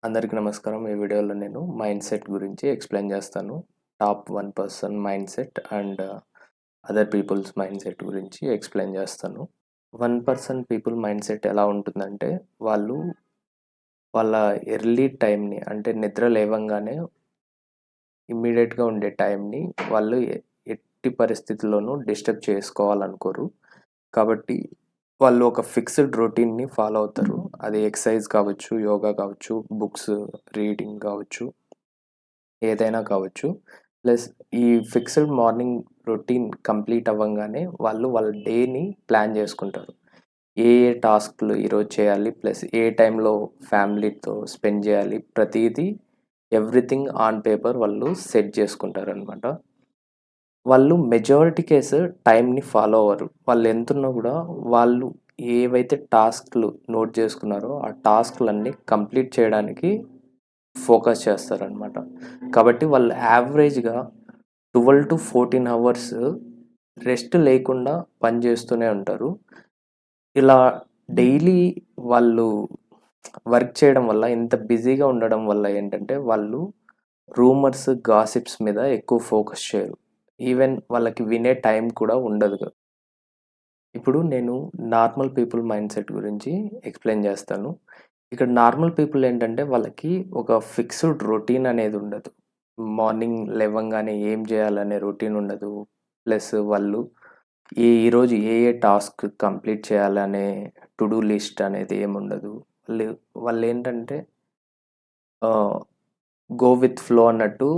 అందరికీ నమస్కారం. ఈ వీడియోలో నేను మైండ్ సెట్ గురించి ఎక్స్‌ప్లెయిన్ చేస్తాను. Top 1% mind set and other peoples mind set గురించి ఎక్స్‌ప్లెయిన్ చేస్తాను. 1% పీపుల్ మైండ్ సెట్ ఎలా ఉంటుందంటే, వాళ్ళు వాళ్ళ ఎర్లీ టైమ్‌ని అంటే నిద్ర లేవంగానే ఇమ్మీడియేట్‌గా ఉండే టైమ్‌ని వాళ్ళు ఎట్టి పరిస్థితుల్లోనూ డిస్టర్బ్ చేసుకోవాలనుకోరు. కాబట్టి వాళ్ళు ఒక ఫిక్స్‌డ్ రొటీన్‌ని ఫాలో అవుతారు. అది ఎక్సర్సైజ్ కావచ్చు, యోగా కావచ్చు, బుక్స్ రీడింగ్ కావచ్చు, ఏదైనా కావచ్చు. ప్లస్ ఈ ఫిక్స్‌డ్ మార్నింగ్ రొటీన్ కంప్లీట్ అవ్వంగానే వాళ్ళు వాళ్ళ డేని ప్లాన్ చేసుకుంటారు. ఏ ఏ టాస్క్‌లు ఈరోజు చేయాలి, ప్లస్ ఏ టైంలో ఫ్యామిలీతో స్పెండ్ చేయాలి, ప్రతీదీ ఎవ్రీథింగ్ ఆన్ పేపర్ వాళ్ళు సెట్ చేసుకుంటారనమాట. వాళ్ళు మెజారిటీ కేస్ టైంని ఫాలో అవ్వరు. వాళ్ళు ఎంతున్నా గూడా వాళ్ళు ఏవైతే టాస్క్‌లు నోట్ చేసుకున్నారో, ఆ టాస్క్‌లన్నీ కంప్లీట్ చేయడానికి ఫోకస్ చేస్తారనమాట. కాబట్టి వాళ్ళు యావరేజ్‌గా 12-14 అవర్స్ రెస్ట్ లేకుండా పని చేస్తూనే ఉంటారు. ఇలా డైలీ వాళ్ళు వర్క్ చేయడం వల్ల, ఇంత బిజీగా ఉండడం వల్ల ఏంటంటే, వాళ్ళు రూమర్స్, గాసిప్స్ మీద ఎక్కువ ఫోకస్ చేయరు. ఈవెన్ వాళ్ళకి వినే టైం కూడా ఉండదు. ఇప్పుడు నేను నార్మల్ పీపుల్ మైండ్ సెట్ గురించి ఎక్స్‌ప్లెయిన్ చేస్తాను. ఇక్కడ నార్మల్ పీపుల్ ఏంటంటే, వాళ్ళకి ఒక ఫిక్స్‌డ్ రొటీన్ అనేది ఉండదు. మార్నింగ్ లేవంగానే ఏం చేయాలనే రొటీన్ ఉండదు. ప్లస్ వాళ్ళు ఈరోజు ఏ ఏ టాస్క్ కంప్లీట్ చేయాలనే టు డూ లిస్ట్ అనేది ఏముండదు. వాళ్ళు వాళ్ళేంటంటే ఆహ్, గో విత్ ఫ్లో అన్నట్టు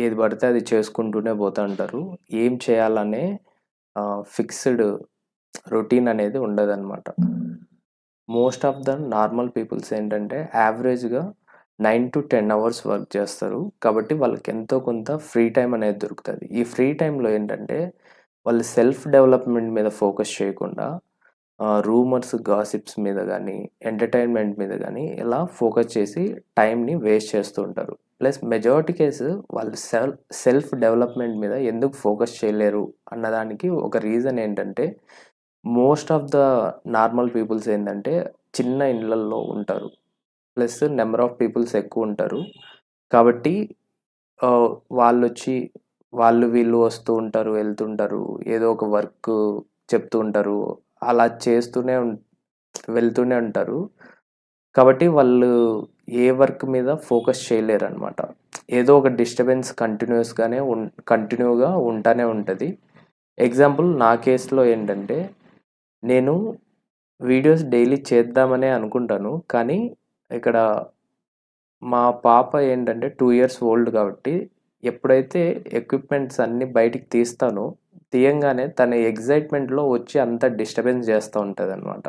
ఏది పడితే అది చేసుకుంటూనే పోతా ఉంటారు. ఏం చేయాలనే ఫిక్స్‌డ్ రొటీన్ అనేది ఉండదనమాట. Most of the normal peoples ఏంటంటే యావరేజ్‌గా 9-10 అవర్స్ వర్క్ చేస్తారు. కాబట్టి వాళ్ళకి ఎంతో కొంత ఫ్రీ టైమ్ అనేది దొరుకుతది. ఈ ఫ్రీ టైమ్‌లో ఏంటంటే వాళ్ళు సెల్ఫ్ డెవలప్‌మెంట్ మీద ఫోకస్ చేయకుండా రూమర్స్, గాసిప్స్ మీద గానీ, ఎంటర్‌టైన్‌మెంట్ మీద గానీ ఇలా ఫోకస్ చేసి టైమ్‌ని వేస్ట్ చేస్తూ ఉంటారు. ప్లస్ మెజారిటీ కేస్ వాళ్ళు సెల్ఫ్ డెవలప్‌మెంట్ మీద ఎందుకు ఫోకస్ చేయలేరు అన్నదానికి ఒక రీజన్ ఏంటంటే, most of the normal peoples ఏందంటే చిన్న ఇండ్లల్లో ఉంటారు. ప్లస్ నంబర్ ఆఫ్ పీపుల్స్ ఎక్కువుంటారు. కాబట్టి ఆహ్, వాళ్ళొచ్చి వాళ్ళు వీళ్ళు వస్తూ ఉంటారు, వెళ్తుంటారు. ఏదో ఒక వర్క్ చెప్తూ ఉంటారు. అలా చేస్తూనే వెళ్తూనే ఉంటారు. కాబట్టి వాళ్ళు ఏ వర్క్ మీద ఫోకస్ చేయలేరనమాట. ఏదో ఒక డిస్టర్బెన్స్ కంటిన్యూగా ఉంటానే ఉంటది. ఎగ్జాంపుల్ నా కేస్‌లో ఏంటంటే, నేను వీడియోస్ డైలీ చేద్దామనే అనుకుంటాను. కానీ ఇక్కడ మా పాప ఏంటంటే 2 ఇయర్స్ ఓల్డ్ కాబట్టి, ఎప్పుడైతే ఎక్విప్‌మెంట్స్ అన్నీ బయటికి తీస్తానో, తీయంగానే తన ఎక్సైట్‌మెంట్‌లో వచ్చి అంతా డిస్టర్బెన్స్ చేస్తా ఉంటదనమాట.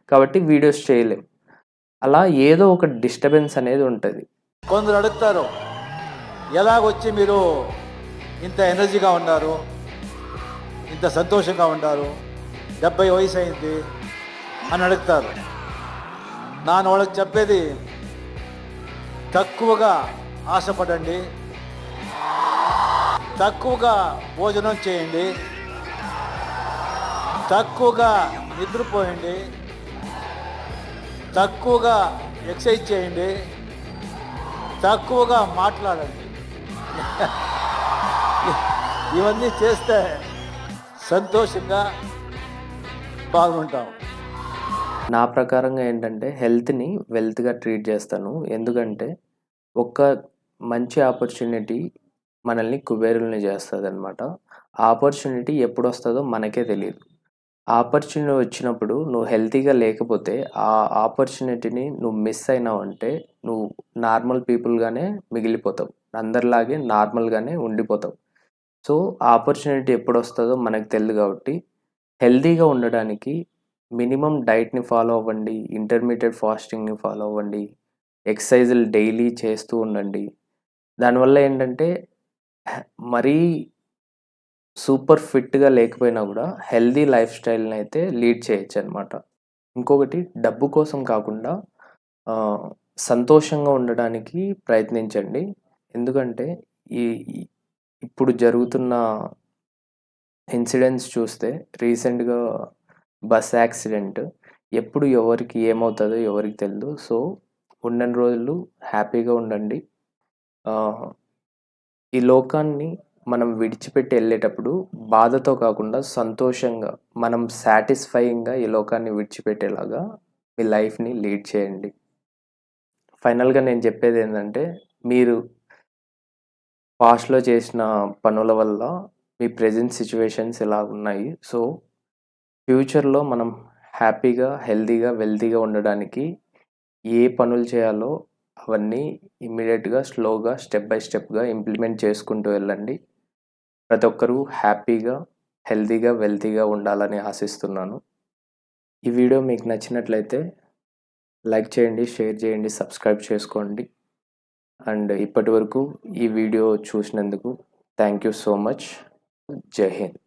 కాబట్టి వీడియోస్ చేయలేం. అలా ఏదో ఒక డిస్టర్బెన్స్ అనేది ఉంటది. కొందరు అడుగుతారు, ఎలాగొచ్చి మీరు ఇంత ఎనర్జీగా ఉన్నారు, ఇంత సంతోషంగా ఉన్నారు, 70 వయసు అయింది అని అడుగుతారు. నాన్న వాళ్ళకి చెప్పేది, తక్కువగా ఆశపడండి, తక్కువగా భోజనం చేయండి, తక్కువగా నిద్రపోయండి, తక్కువగా ఎక్సర్సైజ్ చేయండి, తక్కువగా మాట్లాడండి. ఇవన్నీ చేస్తే సంతోషంగా బాగుంటాం. నా ప్రకారంగా ఏంటంటే హెల్త్‌ని వెల్త్‌గా ట్రీట్ చేస్తాను. ఎందుకంటే ఒక్క మంచి ఆపర్చునిటీ మనల్ని కుబేరుల్ని చేస్తదనమాట. ఆ ఆపర్చునిటీ ఎప్పుడొస్తదో మనకే తెలీదు. ఆ ఆపర్చునిటీ వచ్చినప్పుడు నువ్వు హెల్తీగా లేకపోతే, ఆ ఆపర్చునిటీని నువ్వు మిస్ అయినావంటే, నువ్వు నార్మల్ పీపుల్‌గానే మిగిలిపోతావు. అందరిలాగే నార్మల్‌గానే ఉండిపోతావు. సో, ఆ ఆపర్చునిటీ ఎప్పుడొస్తదో మనకు తెలీదు కాబట్టి, హెల్తీగా ఉండడానికి మినిమమ్ డైట్‌ని ఫాలో అవ్వండి. ఇంటర్మీడియేట్ ఫాస్టింగ్‌ని ఫాలో అవ్వండి. ఎక్సర్‌సైజులు డైలీ చేస్తూ ఉండండి. దానివల్ల ఏంటంటే, మరీ సూపర్ ఫిట్‌గా లేకపోయినా గూడా హెల్తీ లైఫ్ స్టైల్‌నయితే లీడ్ చేయొచ్చనమాట. ఇంకొకటి డబ్బు కోసం కాకుండా ఆహ్, సంతోషంగా ఉండడానికి ప్రయత్నించండి. ఎందుకంటే ఈ ఈ ఇప్పుడు జరుగుతున్న ఇన్సిడెంట్స్ చూస్తే రీసెంట్‌గా బస్ యాక్సిడెంట్ ఎప్పుడు ఎవరికి ఏమవుతదో ఎవరికీ తెలీదు. సో, ఉన్నన్ని రోజులు హ్యాపీగా ఉండండి. ఈ లోకాన్ని మనం విడిచిపెట్టి వెళ్ళేటప్పుడు బాధతో కాకుండా సంతోషంగా, మనం సాటిస్ఫైయింగ్గా ఈ లోకాన్ని విడిచిపెట్టేలాగా మీ లైఫ్ని లీడ్ చేయండి. ఫైనల్గా నేను చెప్పేది ఏంటంటే, మీరు పాస్ట్లో చేసిన పనుల వల్ల మీ ప్రెజెంట్ సిచ్యువేషన్స్ ఇలా ఉన్నాయి. సో ఫ్యూచర్లో మనం హ్యాపీగా, హెల్తీగా, వెల్తీగా ఉండడానికి ఏ పనులు చేయాలో అవన్నీ ఇమ్మీడియట్గా, స్లోగా, స్టెప్ బై స్టెప్గా ఇంప్లిమెంట్ చేసుకుంటూ వెళ్ళండి. ప్రతి ఒక్కరూ హ్యాపీగా, హెల్తీగా, వెల్తీగా ఉండాలని ఆశిస్తున్నాను. ఈ వీడియో మీకు నచ్చినట్లయితే లైక్ చేయండి, షేర్ చేయండి, సబ్స్క్రైబ్ చేసుకోండి. అండ్ ఇప్పటి వరకు ఈ వీడియో చూసినందుకు థ్యాంక్ యూ సో మచ్. జై హింద్.